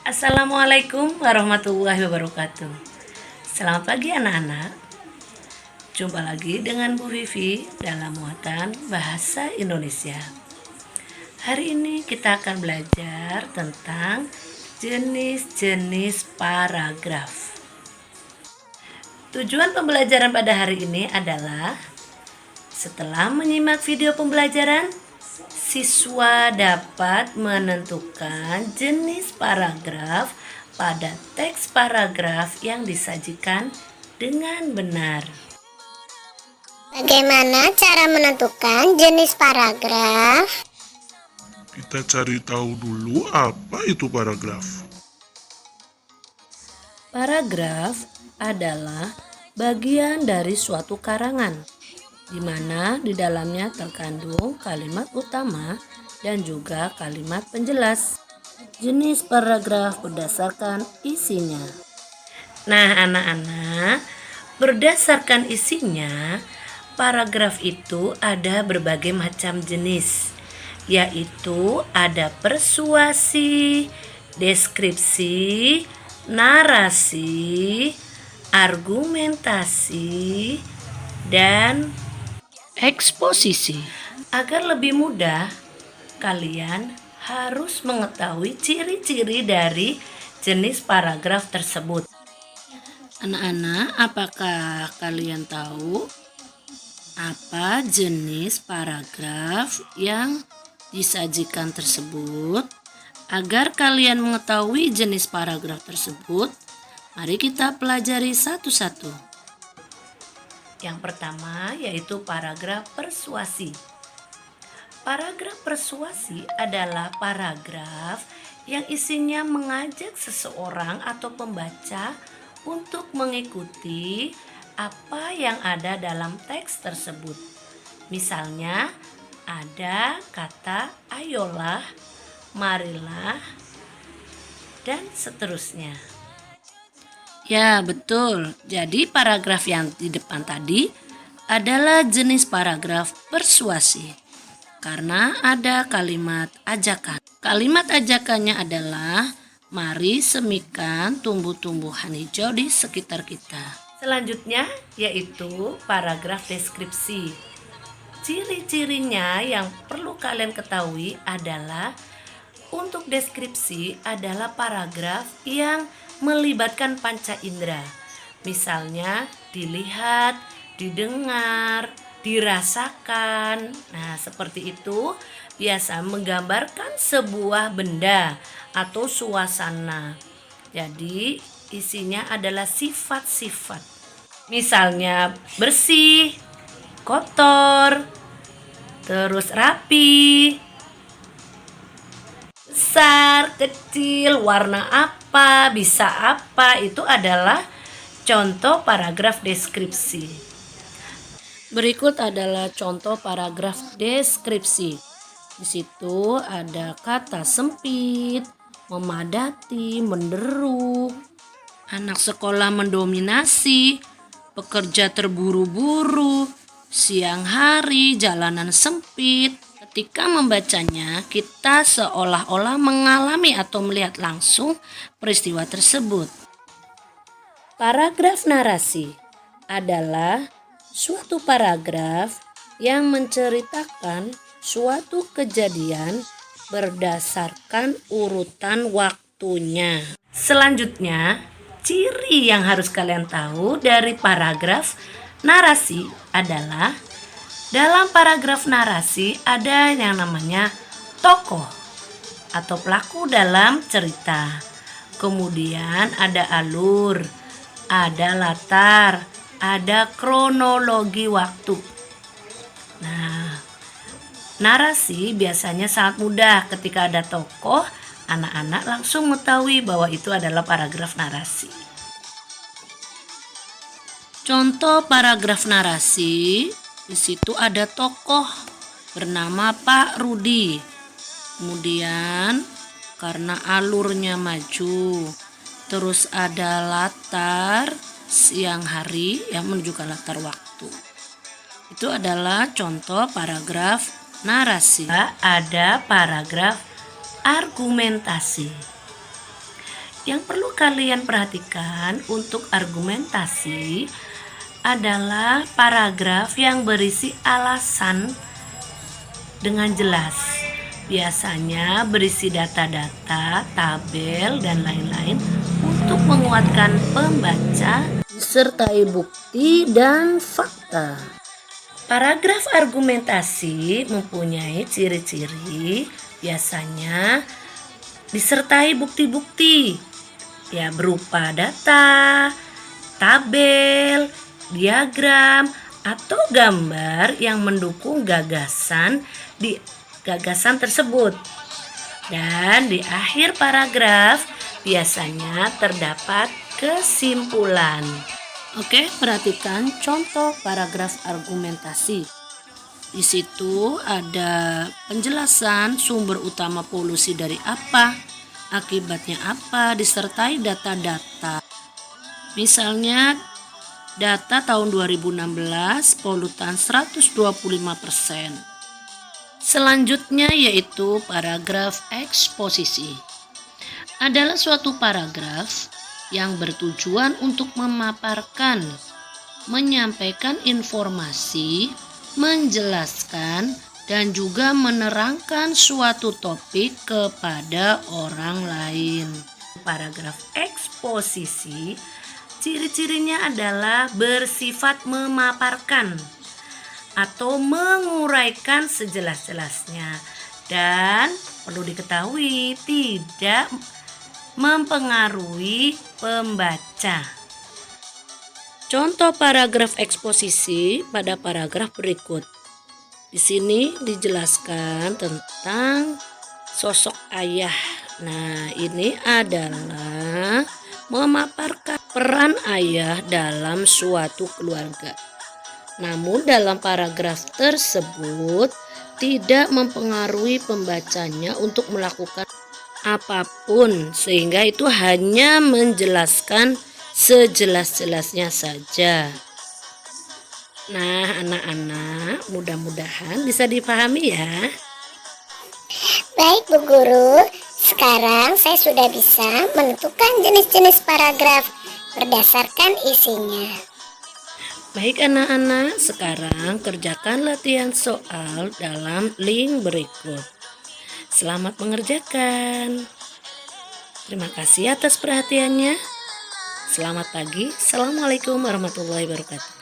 Assalamualaikum warahmatullahi wabarakatuh. Selamat pagi anak-anak. Jumpa lagi dengan Bu Vivi dalam muatan bahasa Indonesia. Hari ini kita akan belajar tentang jenis-jenis paragraf. Tujuan pembelajaran pada hari ini adalah setelah menyimak video pembelajaran, siswa dapat menentukan jenis paragraf pada teks paragraf yang disajikan dengan benar. Bagaimana cara menentukan jenis paragraf? Kita cari tahu dulu apa itu paragraf. Paragraf adalah bagian dari suatu karangan, di mana di dalamnya terkandung kalimat utama dan juga kalimat penjelas. Jenis paragraf berdasarkan isinya. Nah, anak-anak, berdasarkan isinya, paragraf itu ada berbagai macam jenis, yaitu ada persuasi, deskripsi, narasi, argumentasi, dan eksposisi. Agar lebih mudah, kalian harus mengetahui ciri-ciri dari jenis paragraf tersebut. Anak-anak, apakah kalian tahu apa jenis paragraf yang disajikan tersebut? Agar kalian mengetahui jenis paragraf tersebut, mari kita pelajari satu-satu. Yang pertama yaitu paragraf persuasi. Paragraf persuasi adalah paragraf yang isinya mengajak seseorang atau pembaca untuk mengikuti apa yang ada dalam teks tersebut. Misalnya ada kata ayolah, marilah, dan seterusnya. Ya, betul. Jadi paragraf yang di depan tadi adalah jenis paragraf persuasi karena ada kalimat ajakan. Kalimat ajakannya adalah mari semikan tumbuh-tumbuhan hijau di sekitar kita. Selanjutnya yaitu paragraf deskripsi. Ciri-cirinya yang perlu kalian ketahui adalah untuk deskripsi adalah paragraf yang melibatkan panca indera. Misalnya dilihat, didengar, dirasakan. Nah, seperti itu biasa menggambarkan sebuah benda atau suasana. Jadi, isinya adalah sifat-sifat. Misalnya bersih, kotor, terus rapi, besar, kecil, warna apa, bisa apa, itu adalah contoh paragraf deskripsi. Berikut adalah contoh paragraf deskripsi. Di situ ada kata sempit, memadati, menderu, anak sekolah mendominasi, pekerja terburu-buru, siang hari, jalanan sempit. Ketika membacanya, kita seolah-olah mengalami atau melihat langsung peristiwa tersebut. Paragraf narasi adalah suatu paragraf yang menceritakan suatu kejadian berdasarkan urutan waktunya. Selanjutnya, ciri yang harus kalian tahu dari paragraf narasi adalah dalam paragraf narasi ada yang namanya tokoh atau pelaku dalam cerita. Kemudian ada alur, ada latar, ada kronologi waktu. Nah, narasi biasanya sangat mudah ketika ada tokoh, anak-anak langsung mengetahui bahwa itu adalah paragraf narasi. Contoh paragraf narasi, di situ ada tokoh bernama Pak Rudi. Kemudian karena alurnya maju, terus ada latar siang hari yang menunjukkan latar waktu. Itu adalah contoh paragraf narasi. Ada paragraf argumentasi. Yang perlu kalian perhatikan untuk argumentasi adalah paragraf yang berisi alasan dengan jelas. Biasanya berisi data-data, tabel, dan lain-lain untuk menguatkan pembaca, disertai bukti dan fakta. Paragraf argumentasi mempunyai ciri-ciri, biasanya disertai bukti-bukti, ya berupa data, tabel, diagram, atau gambar yang mendukung gagasan tersebut. Dan di akhir paragraf biasanya terdapat kesimpulan. Oke, perhatikan contoh paragraf argumentasi. Di situ ada penjelasan sumber utama polusi dari apa, akibatnya apa, disertai data-data. Misalnya data tahun 2016 polutan 125%. Selanjutnya yaitu paragraf eksposisi. Adalah suatu paragraf yang bertujuan untuk memaparkan, menyampaikan informasi, menjelaskan, dan juga menerangkan suatu topik kepada orang lain. Paragraf eksposisi, ciri-cirinya adalah bersifat memaparkan atau menguraikan sejelas-jelasnya, dan perlu diketahui tidak mempengaruhi pembaca. Contoh paragraf eksposisi pada paragraf berikut. Di sini dijelaskan tentang sosok ayah. Nah, ini adalah memaparkan peran ayah dalam suatu keluarga. Namun dalam paragraf tersebut tidak mempengaruhi pembacanya untuk melakukan apapun, sehingga itu hanya menjelaskan sejelas-jelasnya saja. Nah, anak-anak, mudah-mudahan bisa dipahami ya. Baik Bu Guru, sekarang saya sudah bisa menentukan jenis-jenis paragraf berdasarkan isinya. Baik anak-anak, sekarang kerjakan latihan soal dalam link berikut. Selamat mengerjakan. Terima kasih atas perhatiannya. Selamat pagi. Assalamualaikum warahmatullahi wabarakatuh.